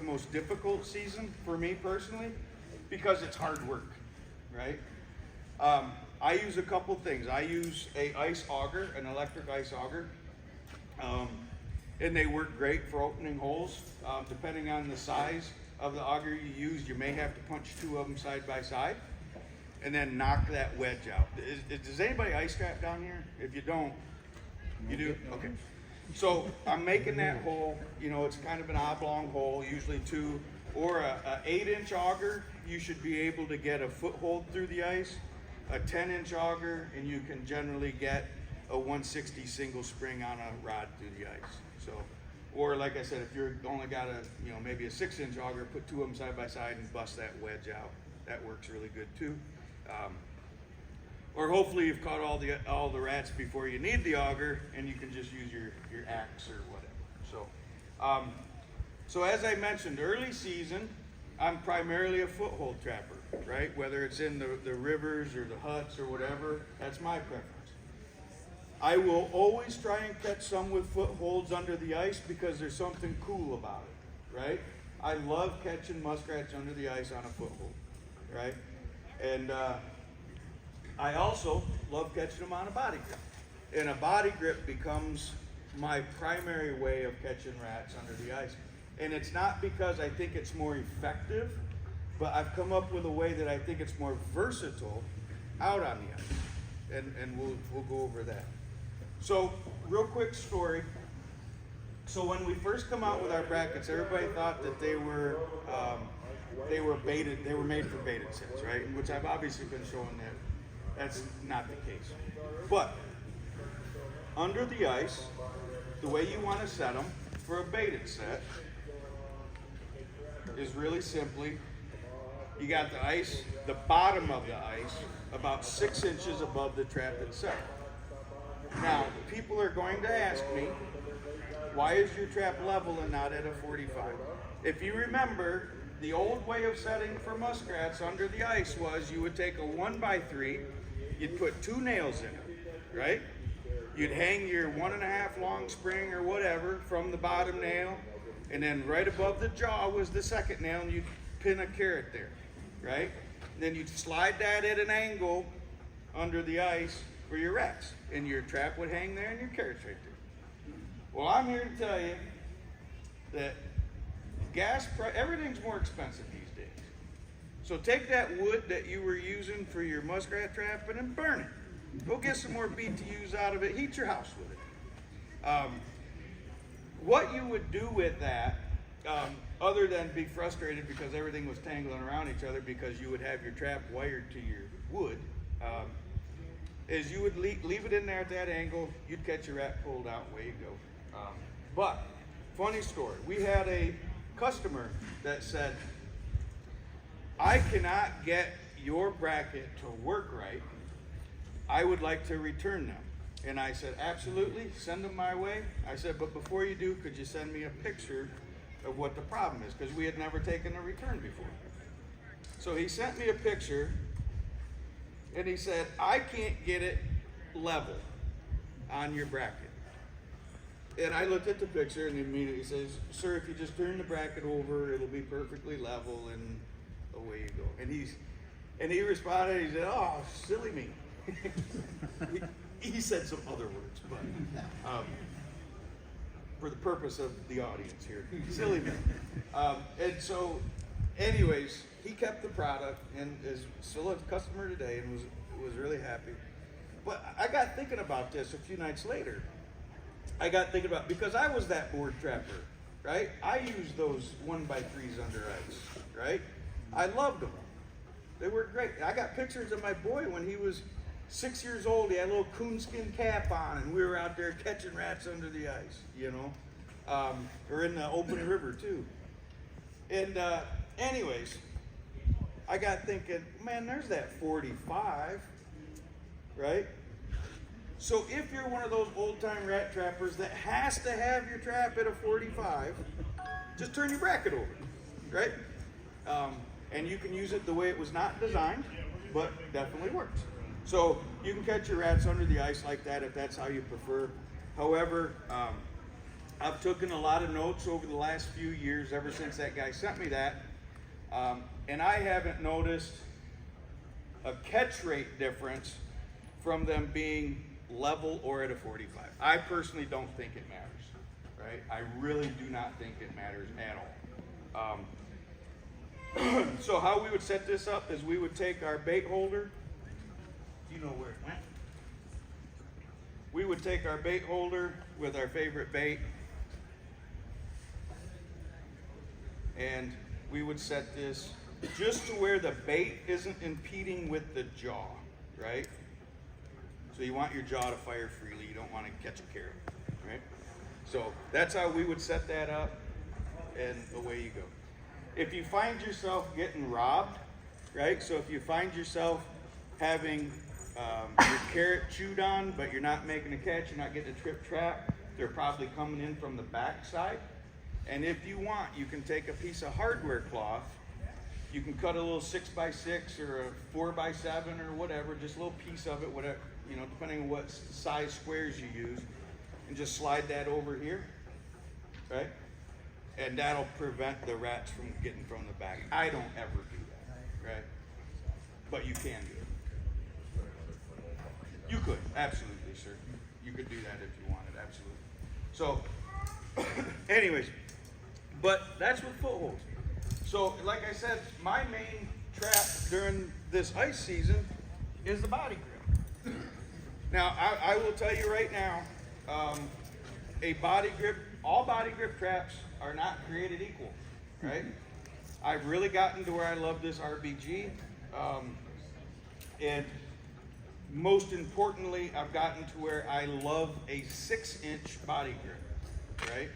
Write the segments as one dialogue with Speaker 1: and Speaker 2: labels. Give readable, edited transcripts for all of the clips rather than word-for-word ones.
Speaker 1: most difficult season for me personally because it's hard work, right? I use a couple things. I use a ice auger, an electric ice auger, and they work great for opening holes. Depending on the size of the auger you use, you may have to punch two of them side by side and then knock that wedge out. Does anybody ice trap down here? If you don't, you do? Okay. So I'm making that hole, you know, it's kind of an oblong hole, usually two, or a 8-inch auger, you should be able to get a foothold through the ice. A 10-inch auger, and you can generally get a 160 single spring on a rod through the ice. So, or like I said, if you're only got a, you know, maybe a 6-inch auger, put two of them side by side and bust that wedge out. That works really good too. Or hopefully you've caught all the rats before you need the auger, and you can just use your axe or whatever. So as I mentioned, early season, I'm primarily a foothold trapper, right? Whether it's in the rivers or the huts or whatever, that's my preference. I will always try and catch some with footholds under the ice because there's something cool about it, right? I love catching muskrats under the ice on a foothold, right? And I also love catching them on a body grip. And a body grip becomes my primary way of catching rats under the ice. And it's not because I think it's more effective, but I've come up with a way that I think it's more versatile out on the ice. And we'll go over that. So, real quick story. So when we first come out with our brackets, everybody thought that they were baited, they were made for baited sets, right? Which I've obviously been showing that that's not the case. But under the ice, the way you want to set them for a baited set is really simply, you got the ice, the bottom of the ice, about 6 inches above the trap itself. Now, people are going to ask me, why is your trap level and not at a 45? If you remember, the old way of setting for muskrats under the ice was you would take a 1x3, you'd put 2 nails in it, right? You'd hang your 1.5 long spring or whatever from the bottom nail, and then right above the jaw was the second nail, and you'd pin a carrot there, right? And then you'd slide that at an angle under the ice for your rats, and your trap would hang there and your carrot's right there. Well, I'm here to tell you that everything's more expensive these days. So take that wood that you were using for your muskrat trapping and burn it. Go get some more BTUs out of it, heat your house with it. What you would do with that, other than be frustrated because everything was tangling around each other because you would have your trap wired to your wood, is you would leave it in there at that angle, you'd catch your rat pulled out, away you go. But, funny story, we had a customer that said, I cannot get your bracket to work right, I would like to return them. And I said, absolutely, send them my way. I said, but before you do, could you send me a picture of what the problem is? Because we had never taken a return before. So he sent me a picture, and he said, I can't get it level on your bracket. And I looked at the picture, and immediately says, sir, if you just turn the bracket over, it'll be perfectly level, and away you go. And he responded, he said, oh, silly me. He said some other words, but for the purpose of the audience here, silly me. And so, anyways, he kept the product and is still a customer today and was really happy. But I got thinking about this a few nights later. I got thinking about, because I was that board trapper, right? I used those 1x3s under ice, right? I loved them. They were great. I got pictures of my boy when he was 6 years old. He had a little coonskin cap on, and we were out there catching rats under the ice, you know, or in the open river too. And anyways, I got thinking, man, there's that 45, right? So if you're one of those old-time rat trappers that has to have your trap at a 45, just turn your bracket over, right? And you can use it the way it was not designed, but definitely works. So you can catch your rats under the ice like that if that's how you prefer. However, I've taken a lot of notes over the last few years, ever since that guy sent me that, and I haven't noticed a catch rate difference from them being level or at a 45. I personally don't think it matters, right? I really do not think it matters at all. So how we would set this up is we would take our bait holder. You know where it went. We would take our bait holder with our favorite bait, and we would set this just to where the bait isn't impeding with the jaw, right? So you want your jaw to fire freely. You don't want to catch a carrot, right? So that's how we would set that up, and away you go. If you find yourself getting robbed, right? So if you find yourself having your carrot chewed on, but you're not making a catch, you're not getting a trip trap, they're probably coming in from the back side. And if you want, you can take a piece of hardware cloth. You can cut a little 6x6 or a 4x7 or whatever, just a little piece of it, whatever, you know, depending on what size squares you use, and just slide that over here, right? And that'll prevent the rats from getting from the back. I don't ever do that, right? But you can do it. You could, absolutely, sir. You could do that if you wanted, absolutely. So, anyways, but that's with footholds. So, like I said, my main trap during this ice season is the body grip. Now, I will tell you right now, all body grip traps are not created equal, right? I've really gotten to where I love this RBG, and most importantly, I've gotten to where I love a 6-inch body grip, right?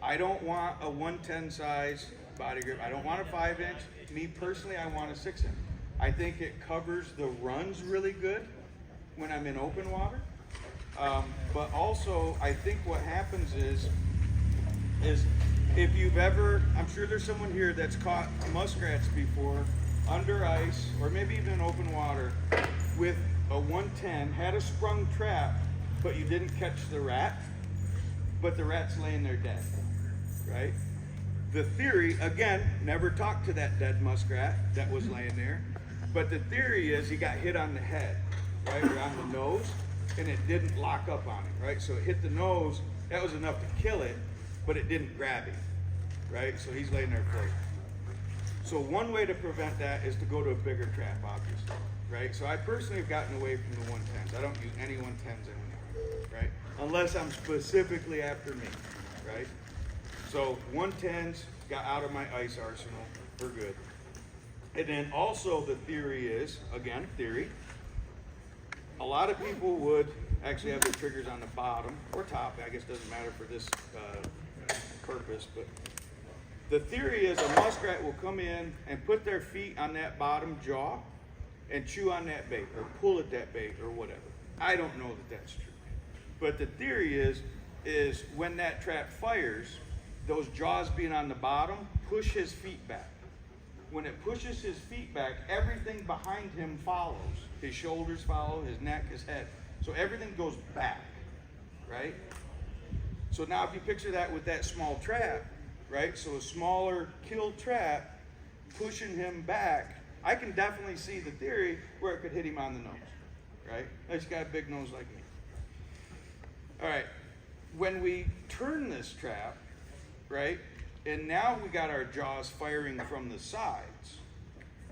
Speaker 1: I don't want a 110 size body grip. I don't want a 5-inch. Me personally, I want a 6-inch. I think it covers the runs really good when I'm in open water. But also, I think what happens is if you've ever, I'm sure there's someone here that's caught muskrats before under ice, or maybe even in open water, with a 110, had a sprung trap, but you didn't catch the rat, but the rat's laying there dead, right? The theory, again, never talked to that dead muskrat that was laying there, but the theory is he got hit on the head, right, or on the nose, and it didn't lock up on him, right? So it hit the nose, that was enough to kill it, but it didn't grab him, right? So he's laying there floating. So one way to prevent that is to go to a bigger trap, obviously, right? So I personally have gotten away from the 110s. I don't use any 110s anymore, right? Unless I'm specifically after me, right? So 110s got out of my ice arsenal for good. And then also the theory is, again, theory, a lot of people would actually have their triggers on the bottom or top. I guess it doesn't matter for this purpose, but the theory is a muskrat will come in and put their feet on that bottom jaw and chew on that bait or pull at that bait or whatever. I don't know that that's true. But the theory is when that trap fires, those jaws being on the bottom push his feet back. When it pushes his feet back, everything behind him follows. His shoulders follow, his neck, his head. So everything goes back, right? So now if you picture that with that small trap, right? So a smaller kill trap pushing him back, I can definitely see the theory where it could hit him on the nose, right? He's got a big nose like me. All right, when we turn this trap, right, and now we got our jaws firing from the sides,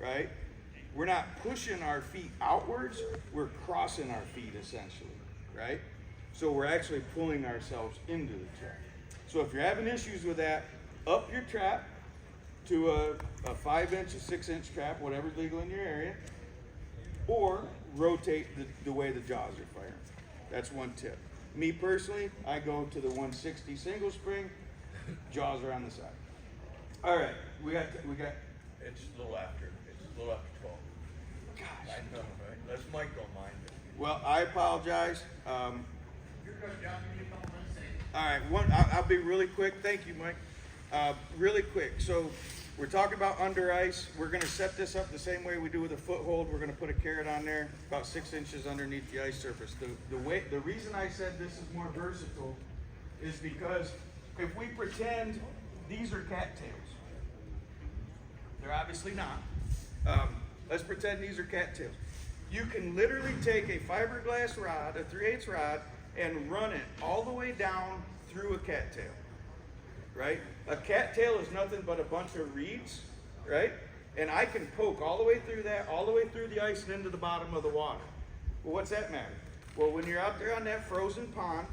Speaker 1: right? We're not pushing our feet outwards, we're crossing our feet essentially, right? So we're actually pulling ourselves into the trap. So if you're having issues with that, up your trap to a 5-inch, a 6-inch trap, whatever's legal in your area, or rotate the way the jaws are firing. That's one tip. Me personally, I go to the 160 single spring, jaws are on the side. All right, we got.
Speaker 2: It's a little after 12.
Speaker 1: Gosh.
Speaker 2: I know, right? Unless Mike don't mind it.
Speaker 1: Well, I apologize. All right, I'll be really quick. Thank you, Mike. Really quick. So we're talking about under ice. We're going to set this up the same way we do with a foothold. We're going to put a carrot on there, about 6 inches underneath the ice surface. The reason I said this is more versatile is because if we pretend these are cattails, they're obviously not. Let's pretend these are cattails. You can literally take a fiberglass rod, a 3/8 rod, and run it all the way down through a cattail, right? A cattail is nothing but a bunch of reeds, right? And I can poke all the way through that, all the way through the ice and into the bottom of the water. Well, what's that matter? Well, when you're out there on that frozen pond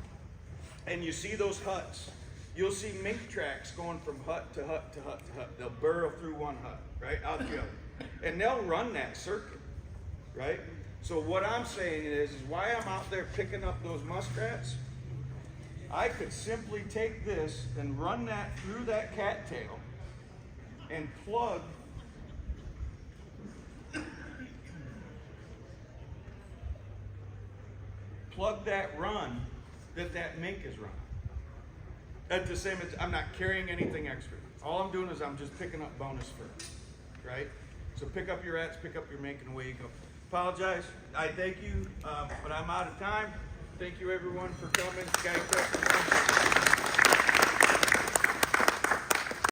Speaker 1: and you see those huts, you'll see mink tracks going from hut to hut to hut to hut. They'll burrow through one hut, right, out the other. And they'll run that circuit, right? So what I'm saying is why I'm out there picking up those muskrats, I could simply take this and run that through that cattail and plug that run that mink is running. At the same time, I'm not carrying anything extra. All I'm doing is I'm just picking up bonus fur, right? So pick up your rats, pick up your mink, and away you go. Apologize. I thank you, but I'm out of time. Thank you, everyone, for coming. Sky Truck.